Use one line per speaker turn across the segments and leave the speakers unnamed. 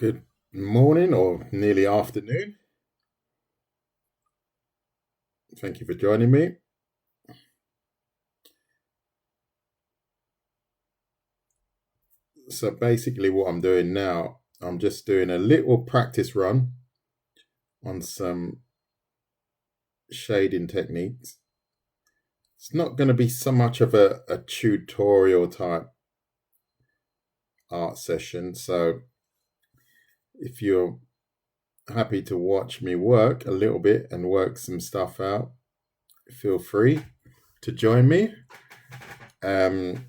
Good morning or nearly afternoon. Thank you for joining me. So, basically, what I'm doing now, I'm just doing a little practice run on some shading techniques. It's not going to be so much of a tutorial type art session. So, if you're happy to watch me work a little bit and work some stuff out, feel free to join me. Going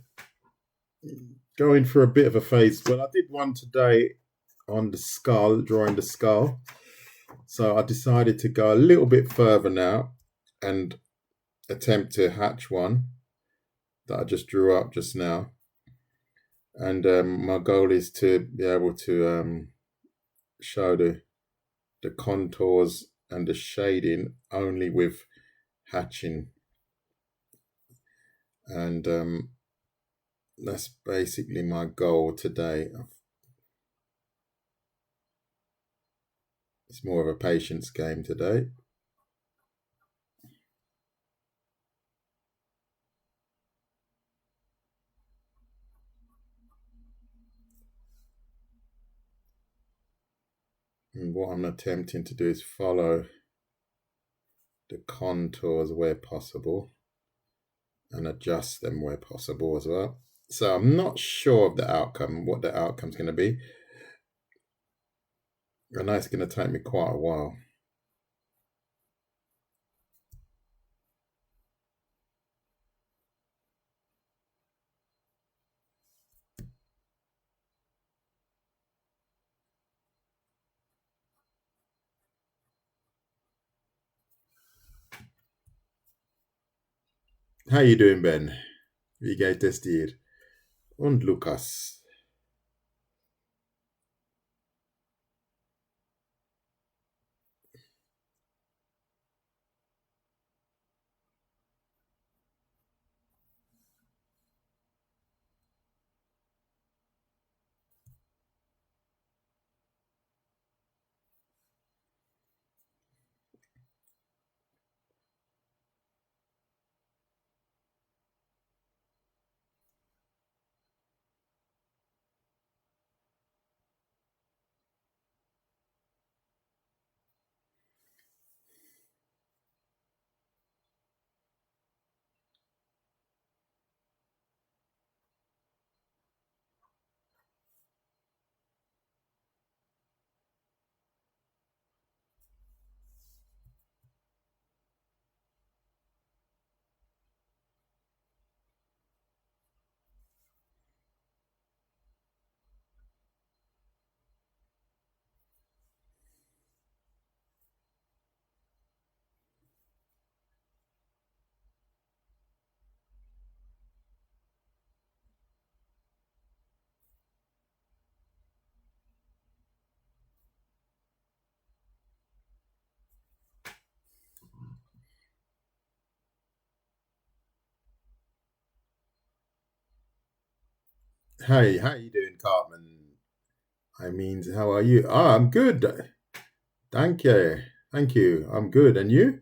for a bit of a phase. Well, I did one today on the skull, drawing the skull. So I decided to go a little bit further now and attempt to hatch one that I just drew up just now. And my goal is to be able to show the contours and the shading only with hatching. And that's basically my goal today. It's more of a patience game today. And what I'm attempting to do is follow the contours where possible and adjust them where possible as well. So I'm not sure of the outcome, what the outcome's going to be. I know it's going to take me quite a while. How you doing, Ben? Wie geht es dir? Und Lukas? Hey, how you doing, Cartman? I mean, how are you? I'm good. Thank you. Thank you. I'm good. And you?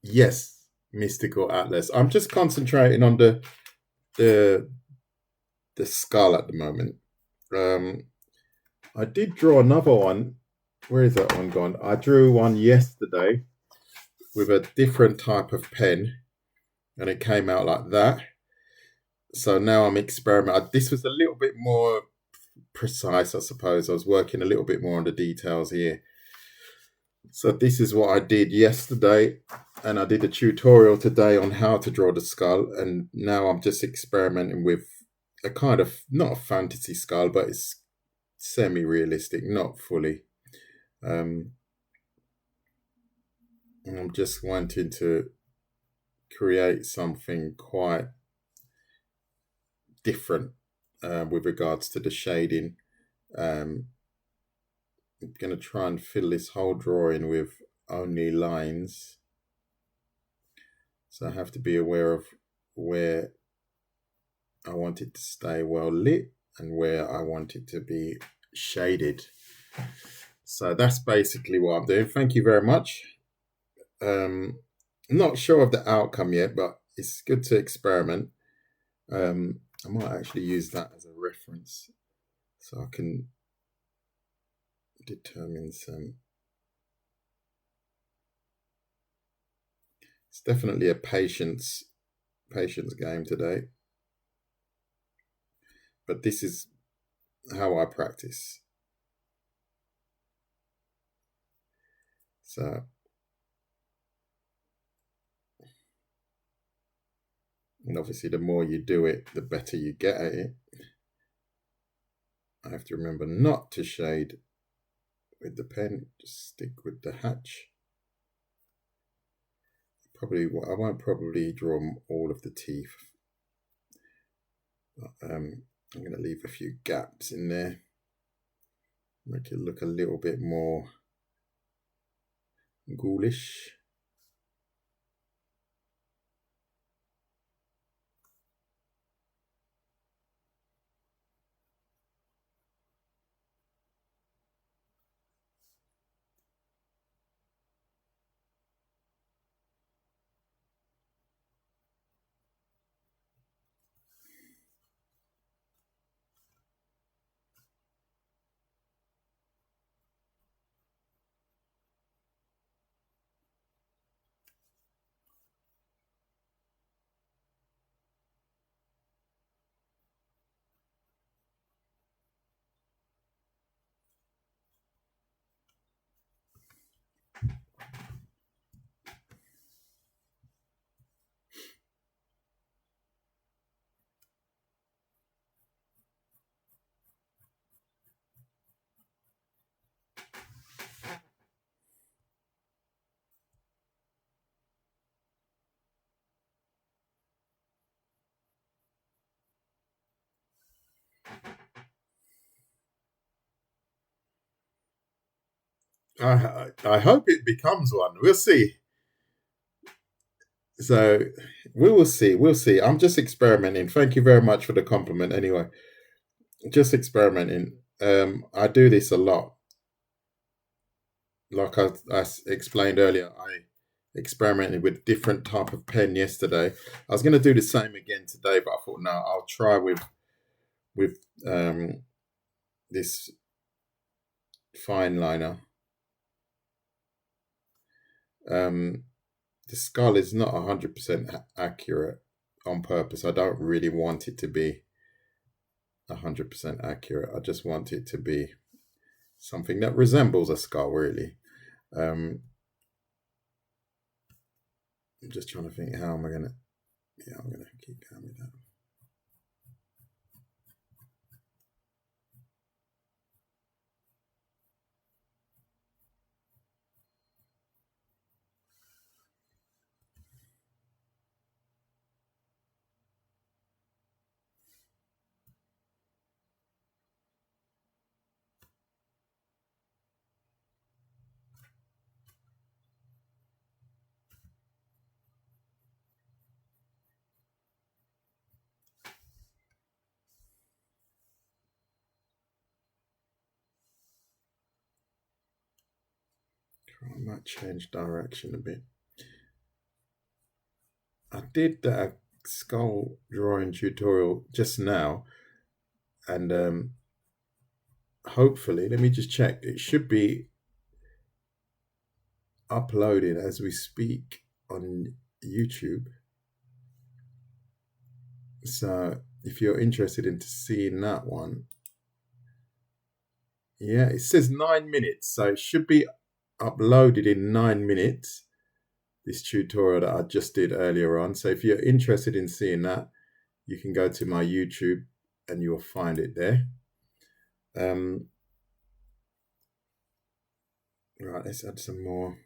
Yes, Mystical Atlas. I'm just concentrating on the the skull at the moment. Um, I did draw another one. Where is that one gone? I drew one yesterday with a different type of pen, and it came out like that. So now I'm experimenting. This was a little bit more precise, I suppose. I was working a little bit more on the details here. So this is what I did yesterday, and I did a tutorial today on how to draw the skull, and now I'm just experimenting with a kind of not a fantasy skull, but it's semi-realistic, not fully. And I'm just wanting to create something quite different with regards to the shading. I'm going to try and fill this whole drawing with only lines. So I have to be aware of where I want it to stay well lit and where I want it to be shaded. So that's basically what I'm doing. Thank you very much. I'm not sure of the outcome yet, but it's good to experiment. I might actually use that as a reference so I can determine some. It's definitely a patience game today, but this is how I practice. So and obviously the more you do it, the better you get at it. I have to remember not to shade with the pen, just stick with the hatch. I won't probably draw all of the teeth. I'm going to leave a few gaps in there, make it look a little bit more ghoulish. I hope it becomes one. We'll see. So we will see. We'll see. I'm just experimenting. Thank you very much for the compliment. Anyway, just experimenting. I do this a lot. Like I explained earlier, I experimented with different type of pen yesterday. I was going to do the same again today, but I thought no, I'll try with this fine liner. The skull is not 100% accurate on purpose. I don't really want it to be 100% accurate. I just want it to be something that resembles a skull, really. I'm just trying to think how am I gonna. Yeah, I'm gonna keep going with that. I might change direction a bit. I did that skull drawing tutorial just now, and hopefully, let me just check. It should be uploaded as we speak on YouTube. So if you're interested in seeing that one, yeah, it says 9 minutes, so it should be uploaded in 9 minutes. This tutorial that I just did earlier on. So if you're interested in seeing that, you can go to my YouTube and you'll find it there. Right, let's add some more.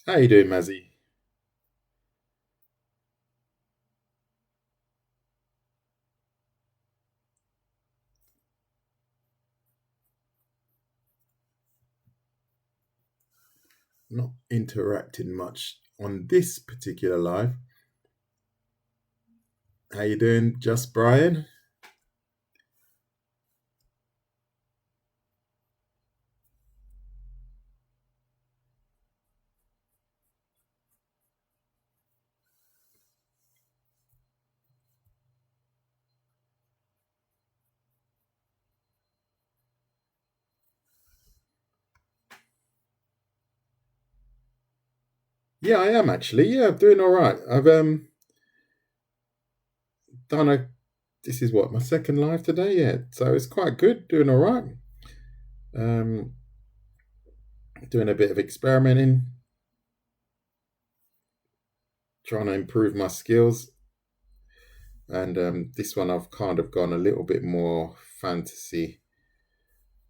How you doing, Mazzy? Not interacting much on this particular live. How you doing, Just Brian? Yeah, I am actually. Yeah, I'm doing all right. I've done a. This is what my second live today. Yeah, so it's quite good. Doing all right. Um, doing a bit of experimenting, trying to improve my skills, and this one I've kind of gone a little bit more fantasy,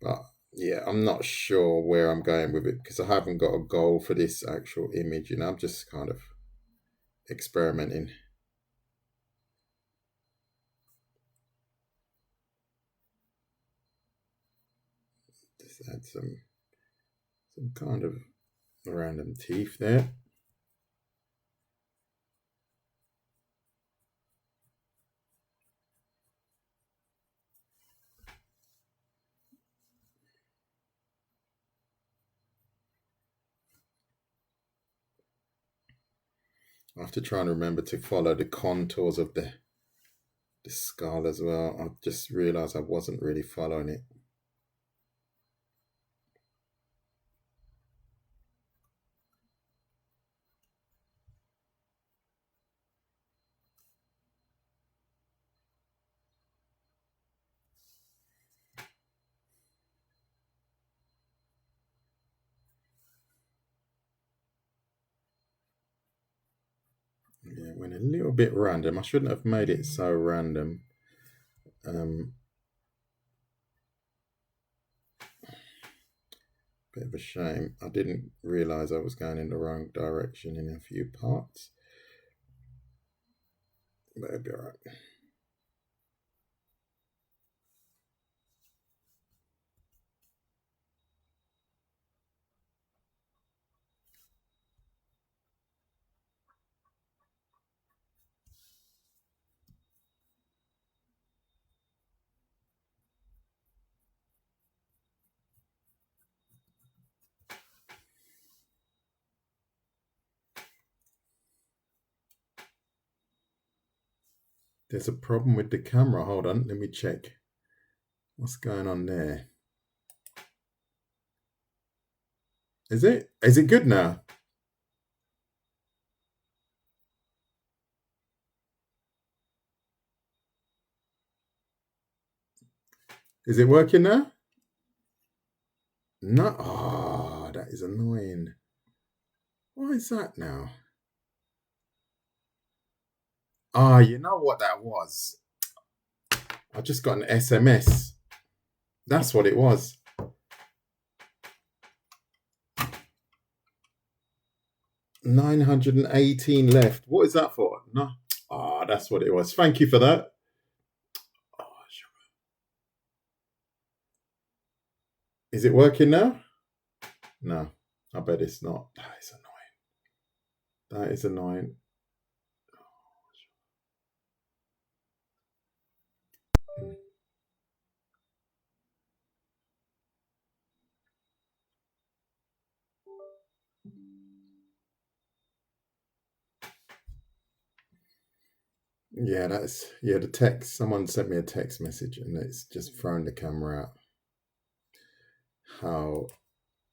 but yeah, I'm not sure where I'm going with it because I haven't got a goal for this actual image. I'm just kind of experimenting. Just add some kind of random teeth there. I have to try and remember to follow the contours of the skull as well. I just realised I wasn't really following it. Yeah, it went a little bit random. I shouldn't have made it so random. Bit of a shame. I didn't realise I was going in the wrong direction in a few parts. But it'll be alright. There's a problem with the camera. Hold on, let me check. What's going on there? Is it? Is it good now? Is it working now? No. Oh, that is annoying. Why is that now? Ah, you know what that was? I just got an SMS. That's what it was. 918 left. What is that for? No. Ah, that's what it was. Thank you for that. Oh, is it working now? No, I bet it's not. That is annoying. That is annoying. Yeah, the text. Someone sent me a text message and it's just thrown the camera out. How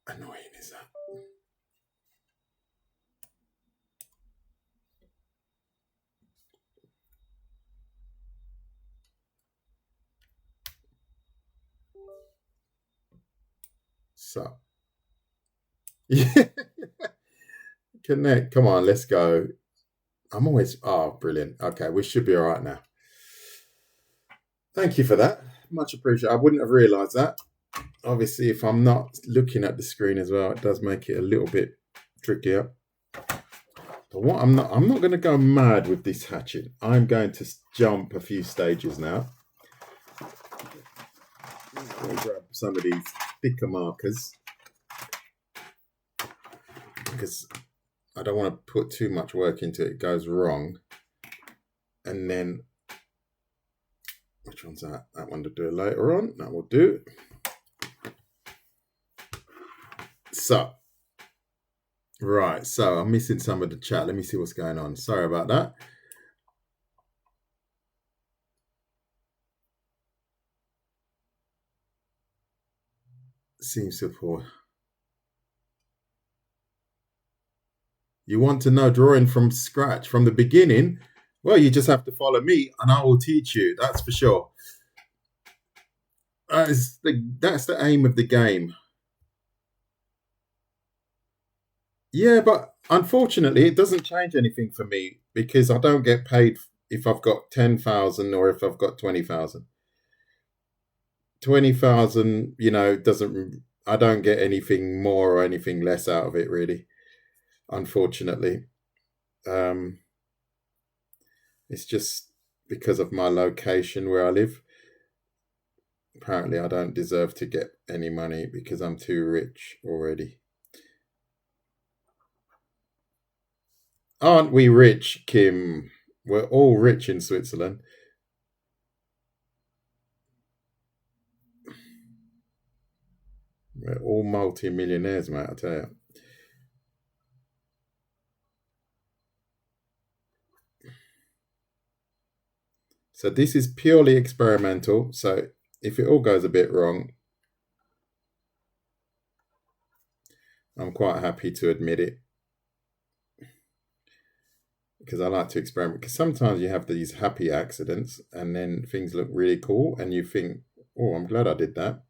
annoying is that? So, yeah. Connect. Come on, let's go. I'm always. Oh, brilliant. Okay, we should be all right now. Thank you for that. Much appreciated. I wouldn't have realised that. Obviously, if I'm not looking at the screen as well, it does make it a little bit trickier. But what I'm not going to go mad with this hatchet. I'm going to jump a few stages now. I'll grab some of these thicker markers because I don't want to put too much work into it. It goes wrong. And then, which one's that? That one to do it later on. That will do. So, right. So I'm missing some of the chat. Let me see what's going on. Sorry about that. Seems simple. You want to know drawing from scratch, from the beginning? Well, you just have to follow me and I will teach you. That's for sure. That's the aim of the game. Yeah, but unfortunately, it doesn't change anything for me because I don't get paid if I've got 10,000 or if I've got 20,000. 20,000, doesn't. I don't get anything more or anything less out of it, really. Unfortunately, it's just because of my location where I live. Apparently, I don't deserve to get any money because I'm too rich already. Aren't we rich, Kim? We're all rich in Switzerland. We're all multi-millionaires, mate, I tell you. So this is purely experimental. So if it all goes a bit wrong, I'm quite happy to admit it. Because I like to experiment. Because sometimes you have these happy accidents and then things look really cool and you think, oh, I'm glad I did that.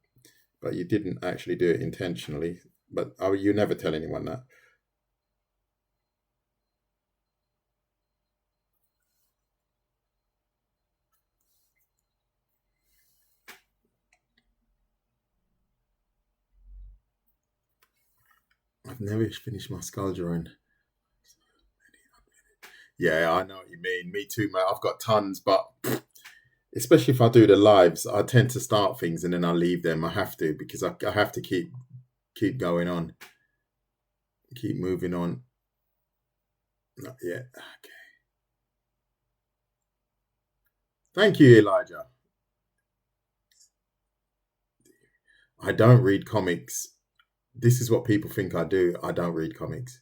But you didn't actually do it intentionally. But you never tell anyone that. I've never finished my skull drawing. Yeah, I know what you mean. Me too, mate. I've got tons, but especially if I do the lives, I tend to start things and then I leave them. I have to because I have to keep going on, keep moving on. Not yet. Okay. Thank you, Elijah. I don't read comics. This is what people think I do. I don't read comics.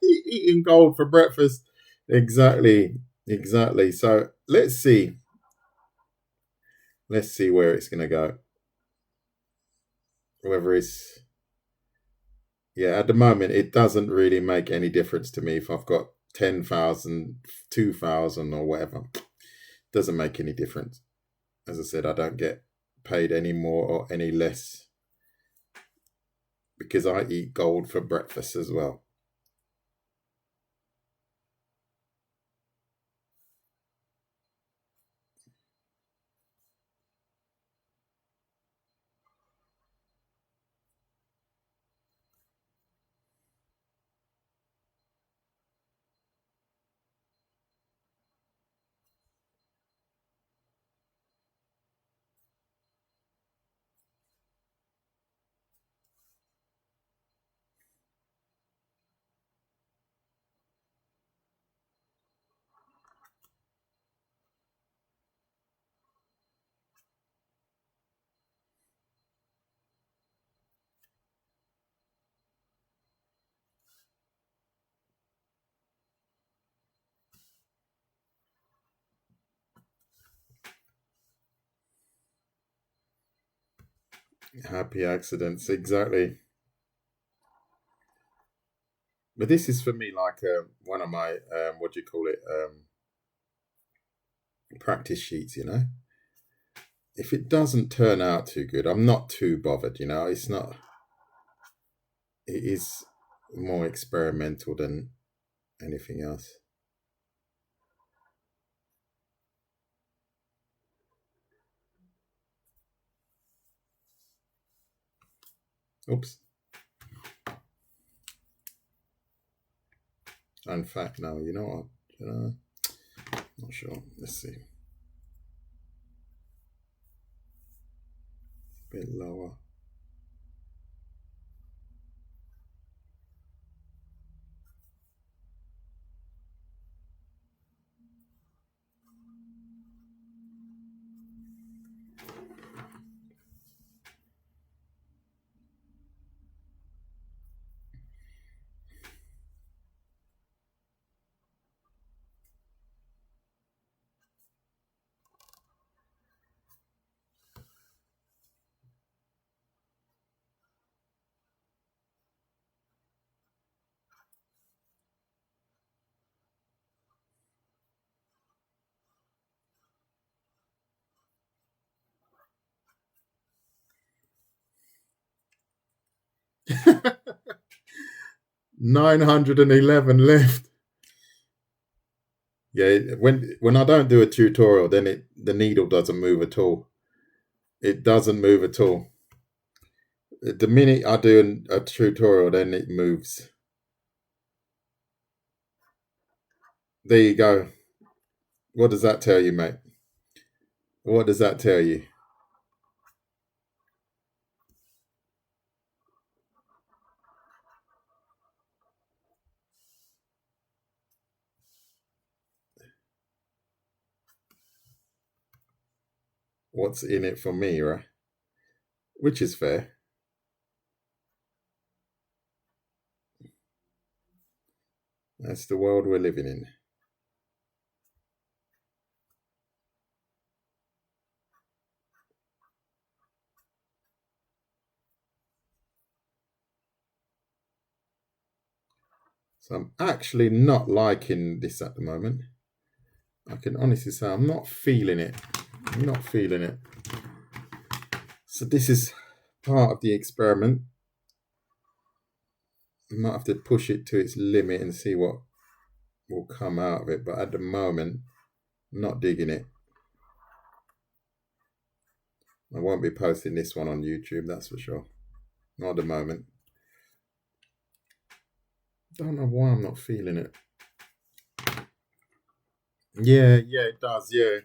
Eating gold for breakfast. Exactly. Exactly. So let's see. Let's see where it's going to go. Whether it's. Yeah, at the moment, it doesn't really make any difference to me if I've got 10,000, 2,000, or whatever. Doesn't make any difference. As I said, I don't get paid any more or any less because I eat gold for breakfast as well. Happy accidents, exactly. But this is for me like one of my what do you call it, practice sheets. If it doesn't turn out too good, I'm not too bothered. It's not. It is more experimental than anything else. Oops. In fact, no, you know what? Not sure. Let's see. A bit lower. $911 left. Yeah, when I don't do a tutorial, then the needle doesn't move at all. It doesn't move at all. The minute I do a tutorial, then it moves. There you go. What does that tell you, mate? What does that tell you? What's in it for me, right? Which is fair. That's the world we're living in. So I'm actually not liking this at the moment. I can honestly say I'm not feeling it. I'm not feeling it. So this is part of the experiment. I might have to push it to its limit and see what will come out of it. But at the moment, I'm not digging it. I won't be posting this one on YouTube, that's for sure. Not at the moment. Don't know why I'm not feeling it. Yeah, it does, yeah.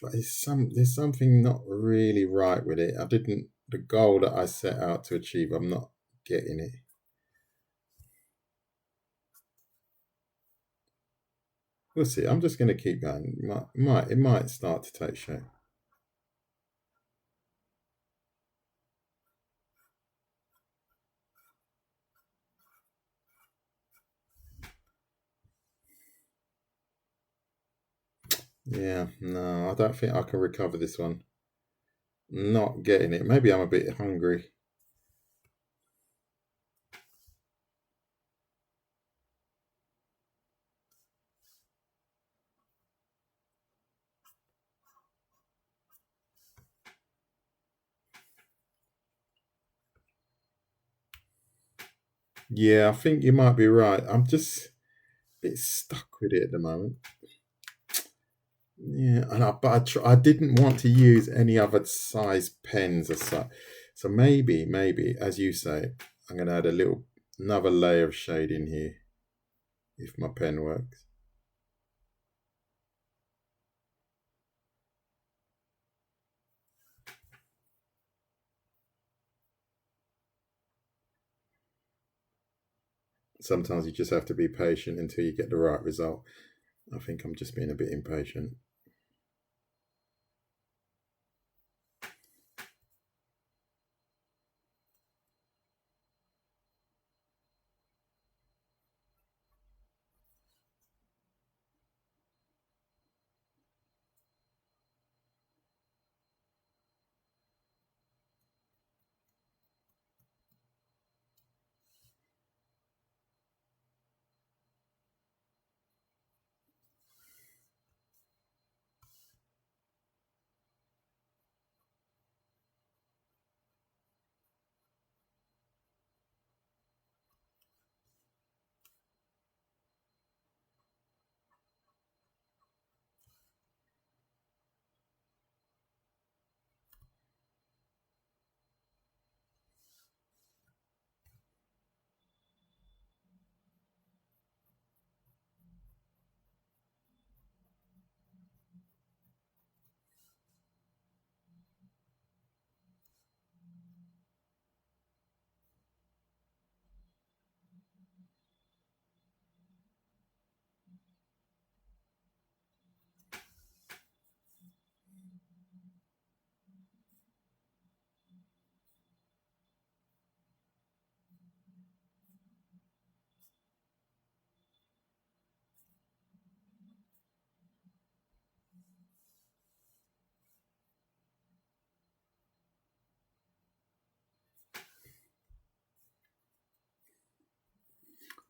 But there's something not really right with it. The goal that I set out to achieve, I'm not getting it. We'll see. I'm just going to keep going. It might start to take shape. Yeah, no, I don't think I can recover this one. Not getting it. Maybe I'm a bit hungry. Yeah, I think you might be right. I'm just a bit stuck with it at the moment. Yeah, but I didn't want to use any other size pens as such. So maybe, as you say, I'm going to add another layer of shade in here if my pen works. Sometimes you just have to be patient until you get the right result. I think I'm just being a bit impatient.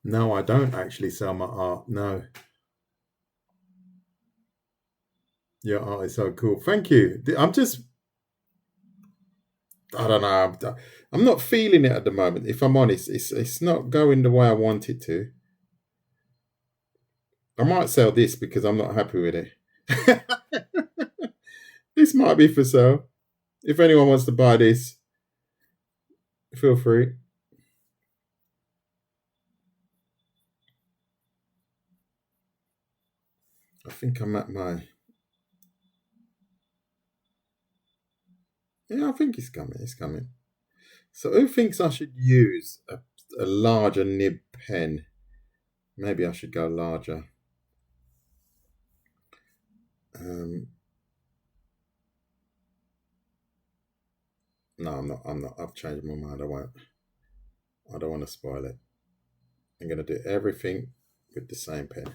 No, I don't actually sell my art. No, your art is so cool. Thank you. I don't know. I'm not feeling it at the moment. If I'm honest, it's not going the way I want it to. I might sell this because I'm not happy with it. This might be for sale. If anyone wants to buy this, feel free. I think I'm at my. Yeah, I think it's coming. It's coming. So, who thinks I should use a larger nib pen? Maybe I should go larger. Um, no, I'm not. I'm not. I've changed my mind. I won't. I don't want to spoil it. I'm going to do everything with the same pen.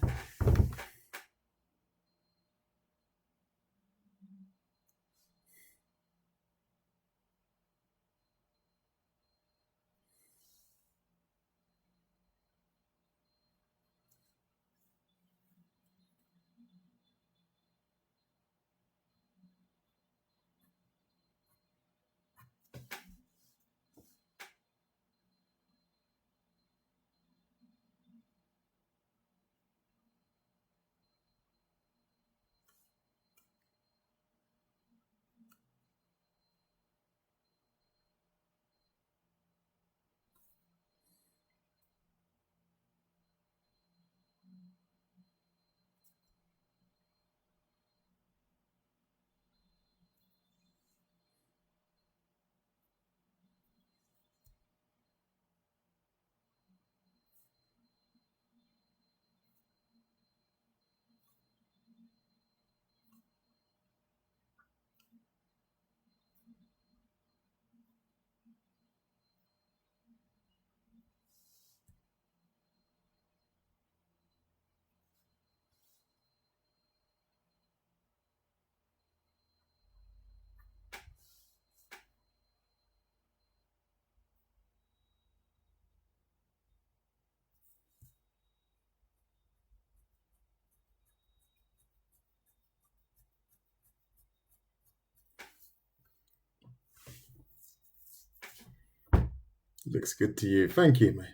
Looks good to you. Thank you, mate.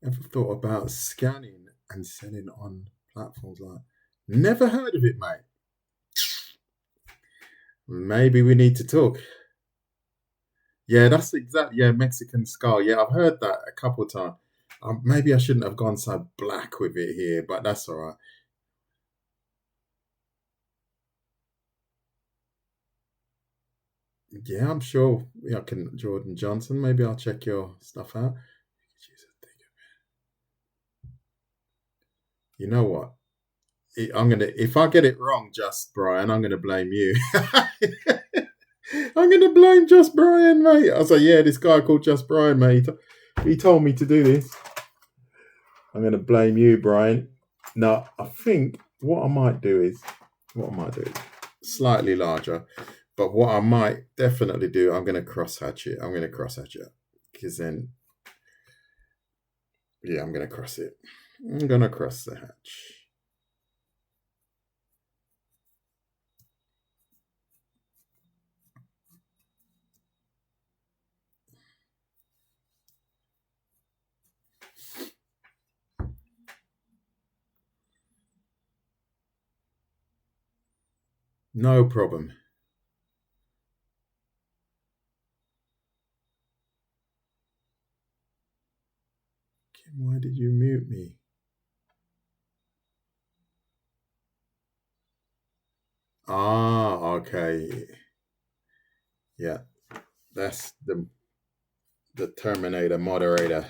Ever thought about scanning and selling on platforms like? Never heard of it, mate. Maybe we need to talk. Yeah, that's exactly. Yeah, Mexican skull. Yeah, I've heard that a couple of times. Maybe I shouldn't have gone so black with it here, but that's all right. Yeah, I'm sure. Yeah, I can. Jordan Johnson. Maybe I'll check your stuff out. You know what? I'm gonna. If I get it wrong, just Brian, I'm gonna blame you. I'm gonna blame Just Brian, mate. I was like, yeah, this guy called Just Brian, mate. He told me to do this. I'm gonna blame you, Brian. No, I think what I might do is slightly larger. But what I might definitely do, I'm gonna cross hatch it. I'm gonna cross hatch it because then, yeah, I'm gonna cross it. I'm gonna cross the hatch. No problem. Kim, why did you mute me? Ah, okay. Yeah, that's the Terminator moderator.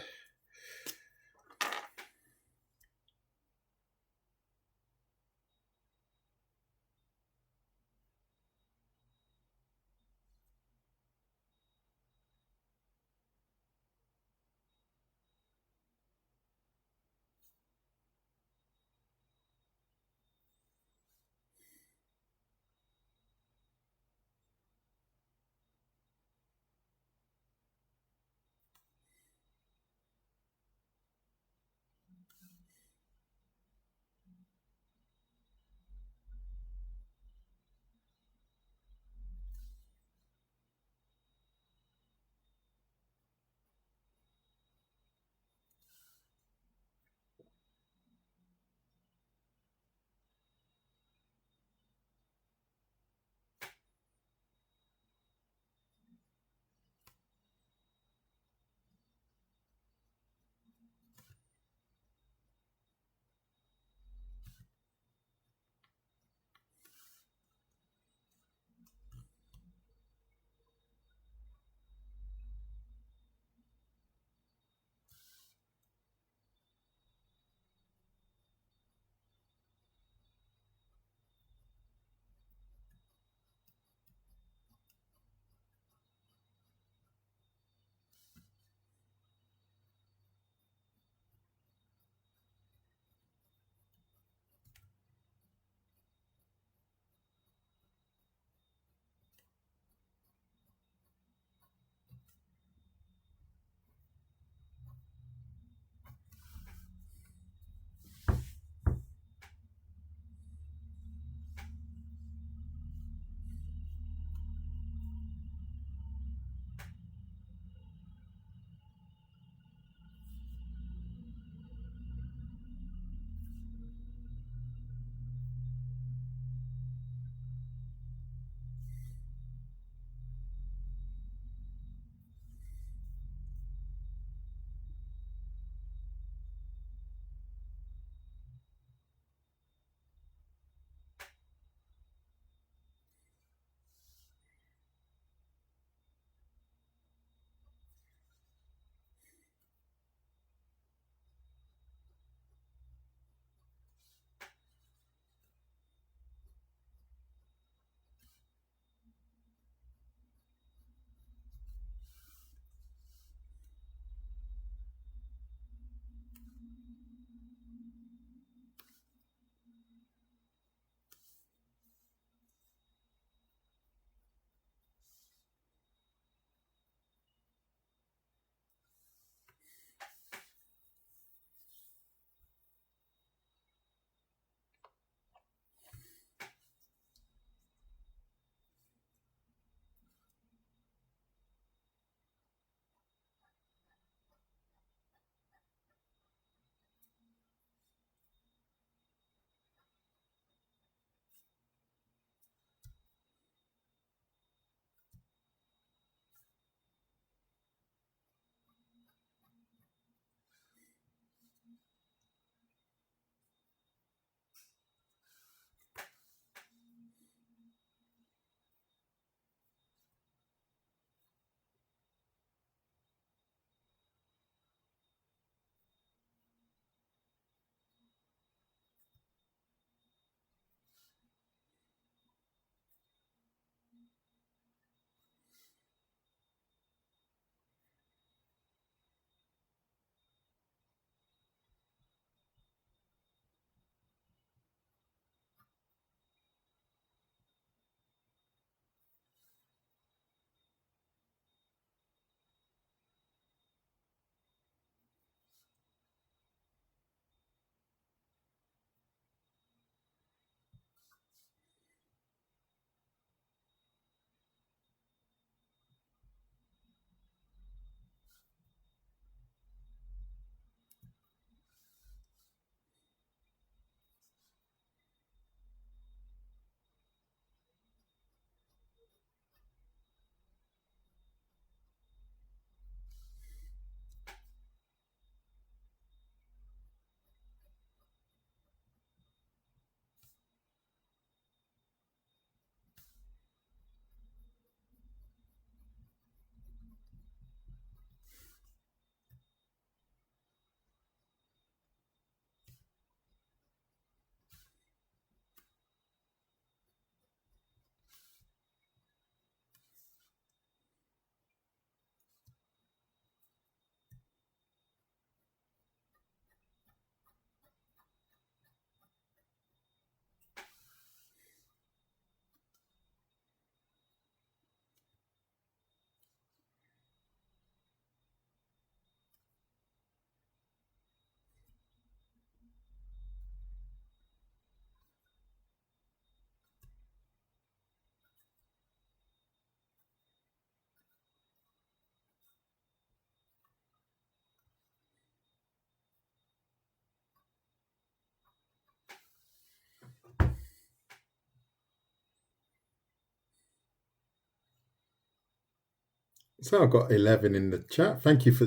So I've got 11 in the chat. Thank you for.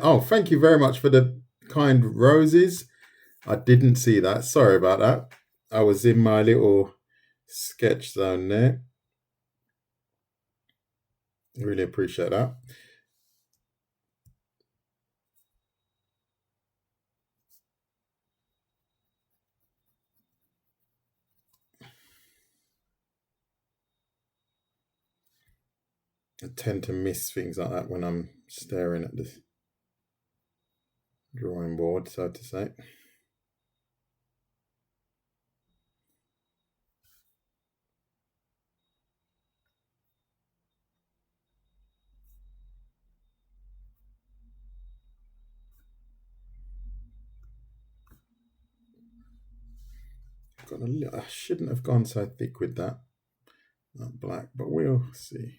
Oh, thank you very much for the kind roses. I didn't see that. Sorry about that. I was in my little sketch zone there. Really appreciate that. I tend to miss things like that when I'm staring at this drawing board, so to say. I shouldn't have gone so thick with that black, but we'll see.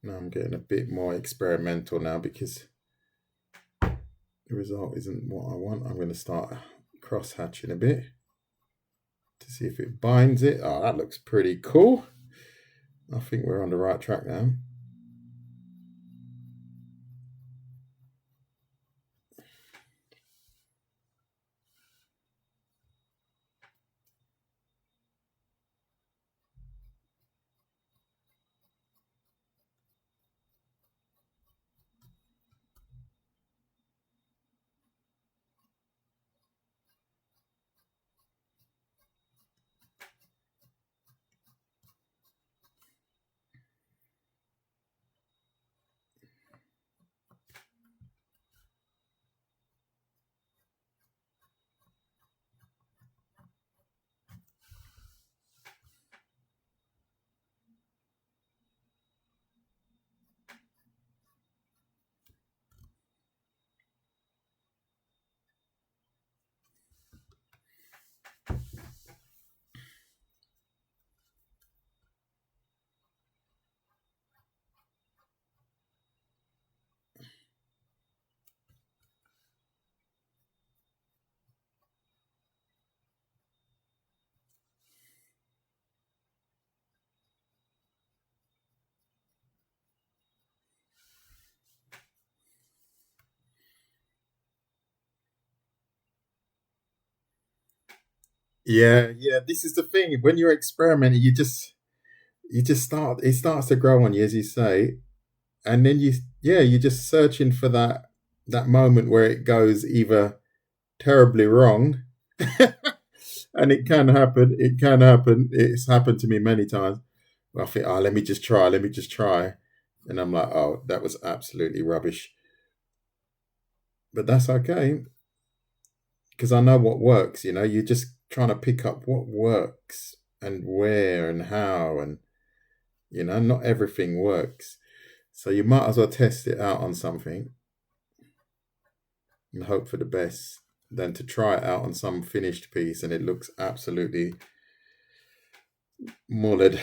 Now I'm getting a bit more experimental now because the result isn't what I want. I'm going to start cross hatching a bit to see if it binds it. Oh, that looks pretty cool. I think we're on the right track now. Yeah. This is the thing. When you're experimenting, you just start. It starts to grow on you, as you say, and then you're just searching for that moment where it goes either terribly wrong, and it can happen. It can happen. It's happened to me many times. Where I think, oh, let me just try. Let me just try, and I'm like, oh, that was absolutely rubbish. But that's okay because I know what works. You're just trying to pick up what works and where and how, and not everything works. So you might as well test it out on something and hope for the best than to try it out on some finished piece and it looks absolutely mullered.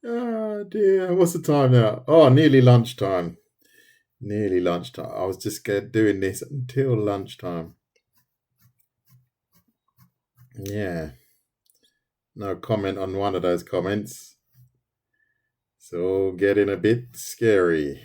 Oh dear. What's the time now? Oh, nearly lunchtime. Nearly lunchtime. I was just doing this until lunchtime. Yeah. No comment on one of those comments. So getting a bit scary.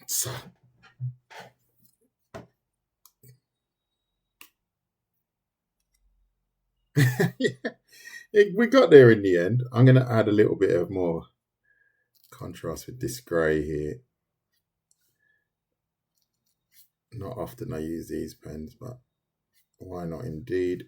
So, we got there in the end. I'm going to add a little bit of more contrast with this grey here. Not often I use these pens, but why not indeed?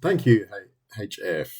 Thank you, HF.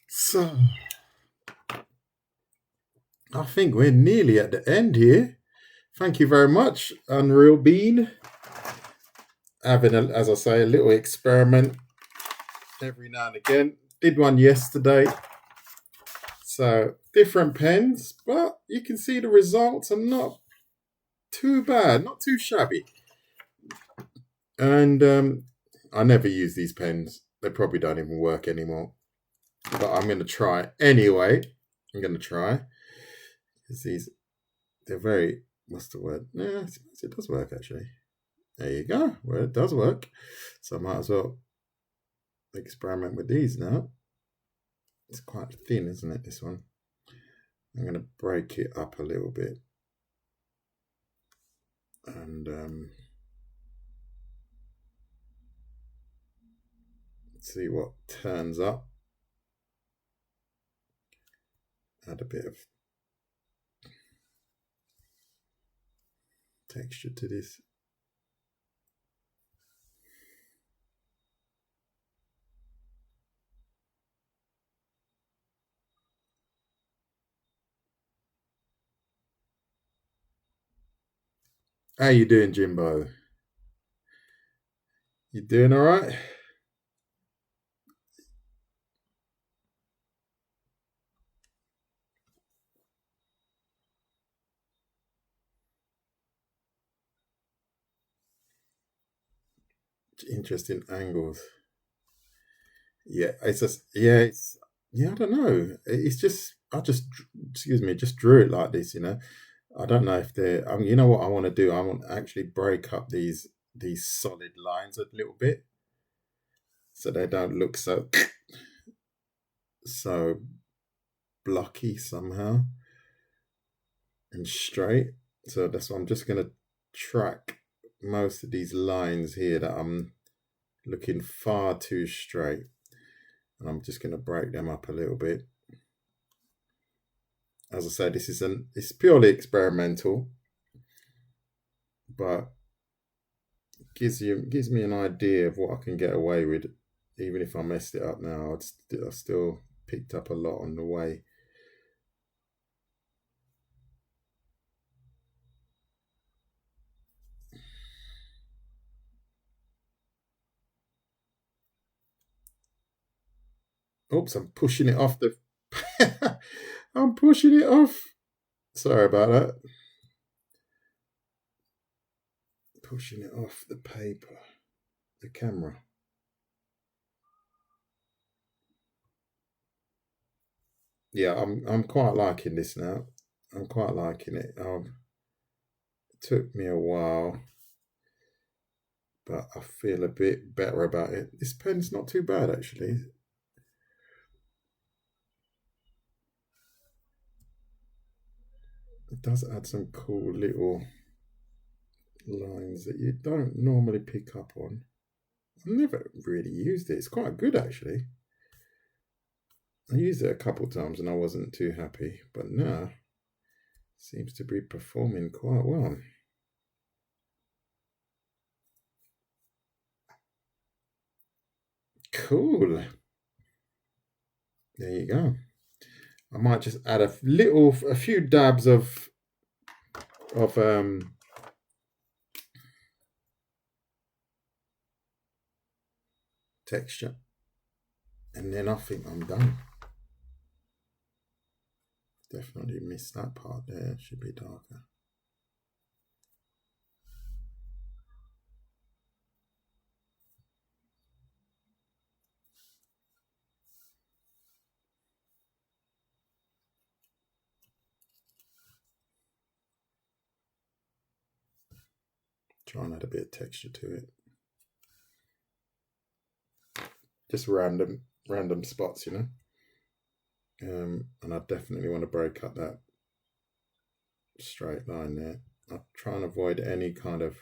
So, I think we're nearly at the end here. Thank you very much, Unreal Bean. Having, as I say, a little experiment every now and again. Did one yesterday. So, different pens, but you can see the results are not too bad, not too shabby. And I never use these pens. They probably don't even work anymore. But I'm going to try anyway. I'm going to try. Because they're very, what's the word? Yeah, I suppose it does work actually. There you go. Well, it does work. So I might as well experiment with these now. It's quite thin, isn't it, this one? I'm going to break it up a little bit. And see what turns up. Add a bit of texture to this. How you doing, Jimbo? You doing all right? Interesting angles. Yeah, it's just I don't know. It's just just drew it like this. I don't know if they're. You know what I want to do? I want to actually break up these solid lines a little bit, so they don't look so blocky somehow and straight. So that's why I'm just gonna track most of these lines here that I'm looking far too straight, and I'm just gonna break them up a little bit. As I said, it's purely experimental, but gives me an idea of what I can get away with. Even if I messed it up now, I still picked up a lot on the way. Oops, I'm pushing it off the. I'm pushing it off. Sorry about that. Pushing it off the paper, the camera. Yeah, I'm quite liking this now. I'm quite liking it. It took me a while, but I feel a bit better about it. This pen's not too bad actually. It does add some cool little lines that you don't normally pick up on. I've never really used it. It's quite good actually. I used it a couple times and I wasn't too happy, but now it seems to be performing quite well. Cool. There you go. I might just add a few dabs of texture, and then I think I'm done. Definitely missed that part there. It should be darker. Try and add a bit of texture to it. Just random spots, and I definitely want to break up that straight line there. I'll try and avoid any kind of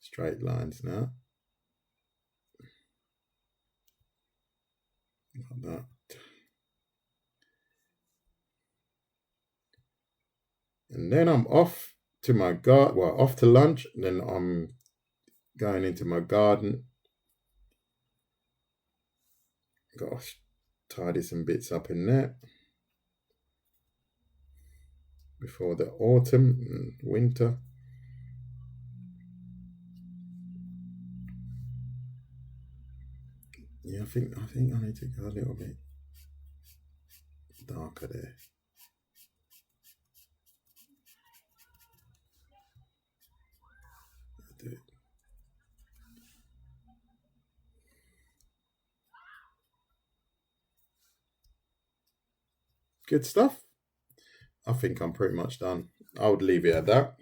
straight lines now. Like that. And then I'm off to my off to lunch. And then I'm going into my garden. Got to tidy some bits up in there. before the autumn and winter. Yeah, I think I need to go a little bit darker there. Do it. Good stuff. I think I'm pretty much done. I would leave it at that.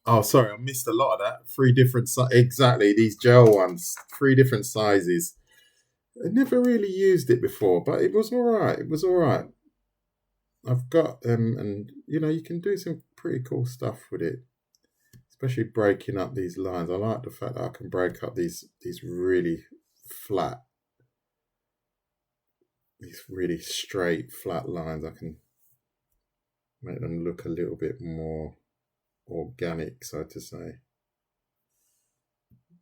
Oh, sorry, I missed a lot of that. Three different exactly these gel ones. Three different sizes. I never really used it before, but it was all right. It was all right. I've got them, and you can do some pretty cool stuff with it, especially breaking up these lines. I like the fact that I can break up these really flat, these really straight flat lines. I can make them look a little bit more organic, so to say.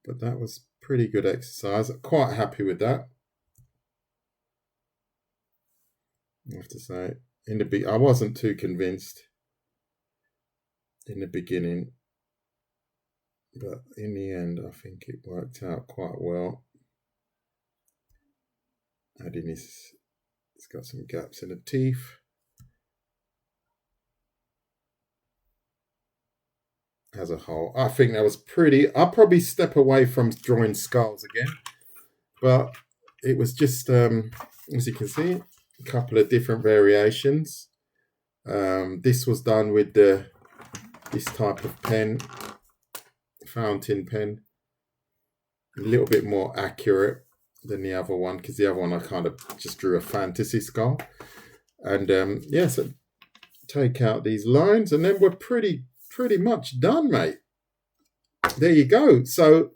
But that was pretty good exercise. I'm quite happy with that, I have to say. I wasn't too convinced in the beginning, but in the end, I think it worked out quite well. Adding this, it's got some gaps in the teeth. As a whole, I think that was pretty. I'll probably step away from drawing skulls again, but it was just, as you can see, a couple of different variations. This was done with this type of pen, fountain pen, a little bit more accurate than the other one, because the other one I kind of just drew a fantasy skull. And so take out these lines, and then we're pretty much done, mate. There you go. So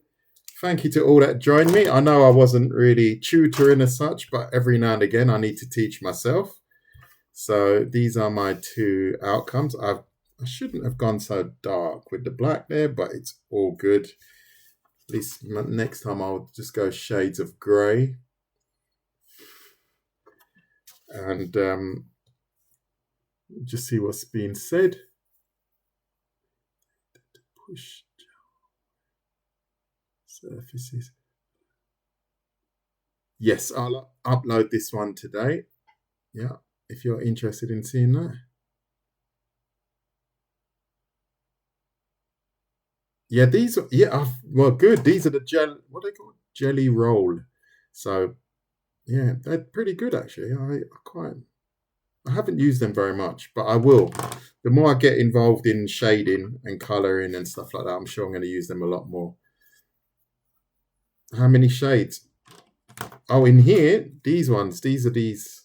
thank you to all that joined me. I know I wasn't really tutoring as such, but every now and again I need to teach myself. So these are my two outcomes. I shouldn't have gone so dark with the black there, but it's all good. At least next time I'll just go shades of grey. And just see what's being said. Push surfaces. Yes, I'll upload this one today. Yeah, if you're interested in seeing that. Yeah, these are, well, good. These are the what are they called? Jelly roll. So, yeah, they're pretty good actually. I haven't used them very much, but I will. The more I get involved in shading and colouring and stuff like that, I'm sure I'm going to use them a lot more. How many shades? Oh, in here, these ones. These are these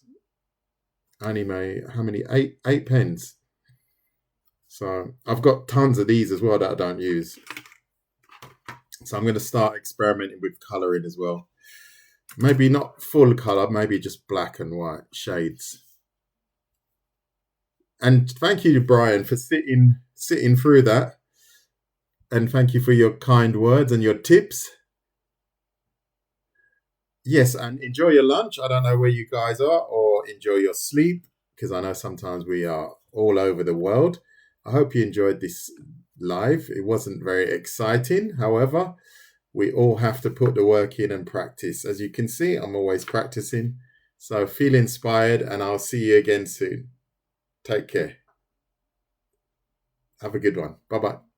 anime. How many? Eight pens. So I've got tons of these as well that I don't use. So I'm going to start experimenting with colouring as well. Maybe not full colour, maybe just black and white shades. And thank you to Brian for sitting through that. And thank you for your kind words and your tips. Yes, and enjoy your lunch. I don't know where you guys are, or enjoy your sleep, because I know sometimes we are all over the world. I hope you enjoyed this live. It wasn't very exciting. However, we all have to put the work in and practice. As you can see, I'm always practicing. So feel inspired, and I'll see you again soon. Take care. Have a good one. Bye-bye.